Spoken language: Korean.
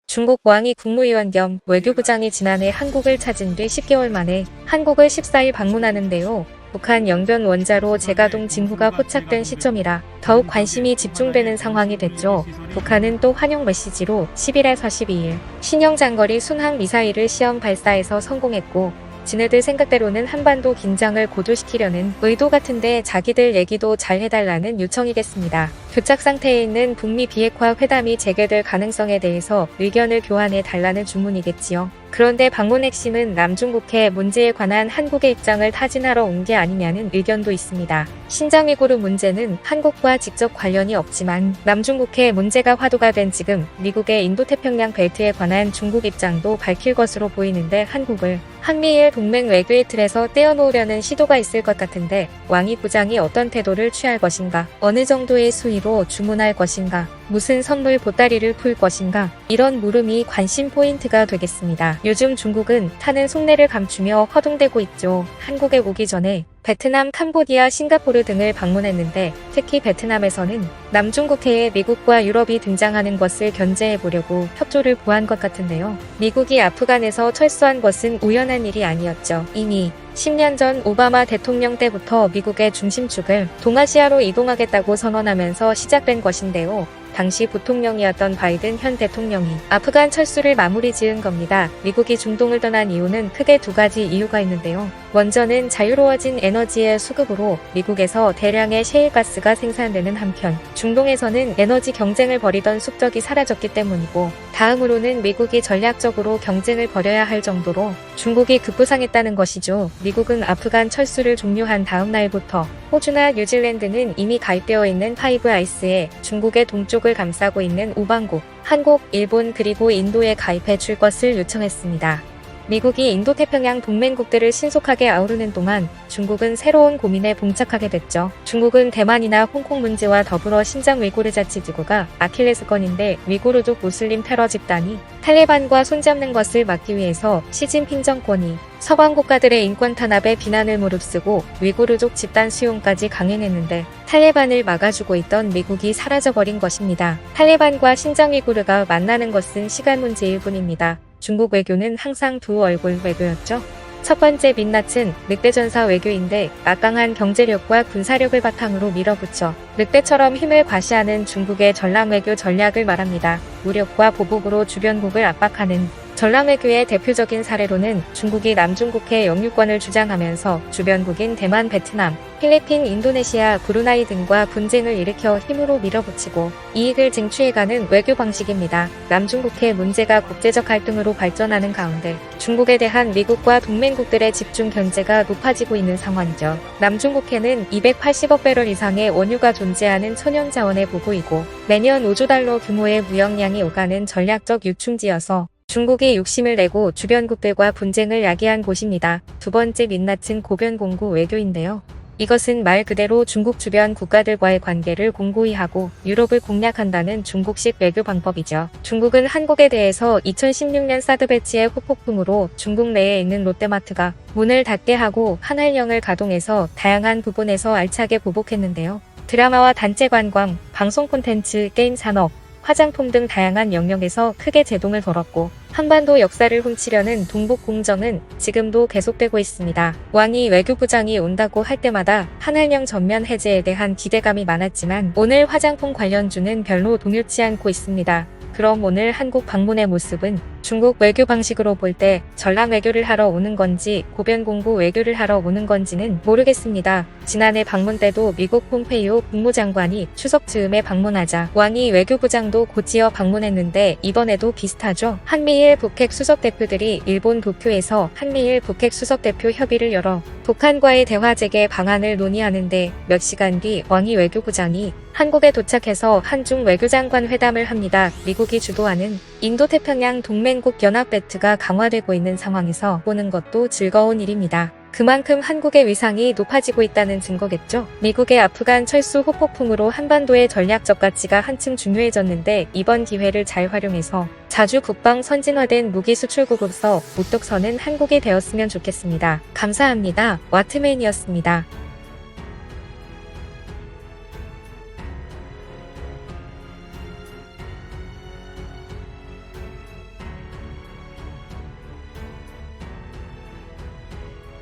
중국 왕이 국무위원 겸 외교부장이 지난해 한국을 찾은 뒤 10개월 만에 한국을 14일 방문하는데요. 북한 영변 원자로 재가동 징후가 포착된 시점이라 더욱 관심이 집중되는 상황이 됐죠. 북한은 또 환영 메시지로 10일에 42일 신형 장거리 순항 미사일을 시험 발사해서 성공했고, 지네들 생각대로는 한반도 긴장을 고조시키려는 의도 같은데 자기들 얘기도 잘 해달라는 요청이겠습니다. 교착 상태에 있는 북미 비핵화 회담이 재개될 가능성에 대해서 의견을 교환해 달라는 주문이겠지요. 그런데 방문 핵심은 남중국해 문제에 관한 한국의 입장을 타진하러 온 게 아니냐는 의견도 있습니다. 신장 위구르 문제는 한국과 직접 관련이 없지만 남중국해 문제가 화두가 된 지금 미국의 인도태평양 벨트에 관한 중국 입장도 밝힐 것으로 보이는데, 한국을 한미일 동맹 외교의 틀에서 떼어놓으려는 시도가 있을 것 같은데, 왕이 부장이 어떤 태도를 취할 것인가, 어느 정도의 수위로 주문할 것인가, 무슨 선물 보따리를 풀 것인가, 이런 물음이 관심 포인트가 되겠습니다. 요즘 중국은 타는 속내를 감추며 허둥대고 있죠. 한국에 오기 전에 베트남, 캄보디아, 싱가포르 등을 방문했는데, 특히 베트남에서는 남중국해에 미국과 유럽이 등장하는 것을 견제해보려고 협조를 구한 것 같은데요. 미국이 아프간에서 철수한 것은 우연한 일이 아니었죠. 이미 10년 전 오바마 대통령 때부터 미국의 중심축을 동아시아로 이동하겠다고 선언하면서 시작된 것인데요. 당시 부통령이었던 바이든 현 대통령이 아프간 철수를 마무리 지은 겁니다. 미국이 중동을 떠난 이유는 크게 두 가지 이유가 있는데요. 먼저는 자유로워진 에너지의 수급으로 미국에서 대량의 셰일가스가 생산되는 한편, 중동에서는 에너지 경쟁을 벌이던 숙적이 사라졌기 때문이고, 다음으로는 미국이 전략적으로 경쟁을 벌여야 할 정도로 중국이 급부상했다는 것이죠. 미국은 아프간 철수를 종료한 다음 날부터 호주나 뉴질랜드는 이미 가입되어 있는 파이브 아이스에 중국의 동쪽을 감싸고 있는 우방국, 한국, 일본 그리고 인도에 가입해 줄 것을 요청했습니다. 미국이 인도태평양 동맹국들을 신속하게 아우르는 동안 중국은 새로운 고민에 봉착하게 됐죠. 중국은 대만이나 홍콩 문제와 더불어 신장 위구르 자치지구가 아킬레스건인데, 위구르족 무슬림 테러 집단이 탈레반과 손잡는 것을 막기 위해서 시진핑 정권이 서방 국가들의 인권 탄압에 비난을 무릅쓰고 위구르족 집단 수용까지 강행했는데, 탈레반을 막아주고 있던 미국이 사라져버린 것입니다. 탈레반과 신장 위구르가 만나는 것은 시간 문제일 뿐입니다. 중국 외교는 항상 두 얼굴 외교였죠. 첫 번째 민낯은 늑대전사 외교인데, 막강한 경제력과 군사력을 바탕으로 밀어붙여 늑대처럼 힘을 과시하는 중국의 전랑외교 전략을 말합니다. 무력과 보복으로 주변국을 압박하는 전랑외교의 대표적인 사례로는 중국이 남중국해 영유권을 주장하면서 주변국인 대만, 베트남, 필리핀, 인도네시아, 브루나이 등과 분쟁을 일으켜 힘으로 밀어붙이고 이익을 쟁취해가는 외교 방식입니다. 남중국해 문제가 국제적 갈등으로 발전하는 가운데 중국에 대한 미국과 동맹국들의 집중 견제가 높아지고 있는 상황이죠. 남중국해는 280억 배럴 이상의 원유가 존재하는 천연자원의 보고이고, 매년 5조 달러 규모의 무역량이 오가는 전략적 유충지여서 중국이 욕심을 내고 주변국들과 분쟁을 야기한 곳입니다. 두 번째 민낯은 고변공고 외교인데요. 이것은 말 그대로 중국 주변 국가들과의 관계를 공고히 하고 유럽을 공략한다는 중국식 외교 방법이죠. 중국은 한국에 대해서 2016년 사드 배치의 후폭풍으로 중국 내에 있는 롯데마트가 문을 닫게 하고 한알령을 가동해서 다양한 부분에서 알차게 보복했는데요. 드라마와 단체 관광, 방송 콘텐츠, 게임 산업, 화장품 등 다양한 영역에서 크게 제동을 걸었고, 한반도 역사를 훔치려는 동북공정은 지금도 계속되고 있습니다. 왕이 외교부장이 온다고 할 때마다 한알령 전면 해제에 대한 기대감이 많았지만, 오늘 화장품 관련주는 별로 동요치 않고 있습니다. 그럼 오늘 한국 방문의 모습은 중국 외교 방식으로 볼 때 전랑 외교를 하러 오는 건지 고변공고 외교를 하러 오는 건지는 모르겠습니다. 지난해 방문 때도 미국 폼페이오 국무장관이 추석 즈음에 방문하자 왕이 외교부장도 곧이어 방문했는데, 이번에도 비슷하죠. 한미일 북핵 수석대표들이 일본 도쿄에서 한미일 북핵 수석대표 협의를 열어 북한과의 대화 재개 방안을 논의하는데, 몇 시간 뒤 왕이 외교부장이 한국에 도착해서 한중 외교장관 회담을 합니다. 미국이 주도하는 인도태평양 동맹국 연합 배트가 강화되고 있는 상황에서 보는 것도 즐거운 일입니다. 그만큼 한국의 위상이 높아지고 있다는 증거겠죠. 미국의 아프간 철수 후폭풍으로 한반도의 전략적 가치가 한층 중요해졌는데, 이번 기회를 잘 활용해서 자주 국방 선진화된 무기 수출국으로서 우뚝 서는 한국이 되었으면 좋겠습니다. 감사합니다. 와트맨이었습니다.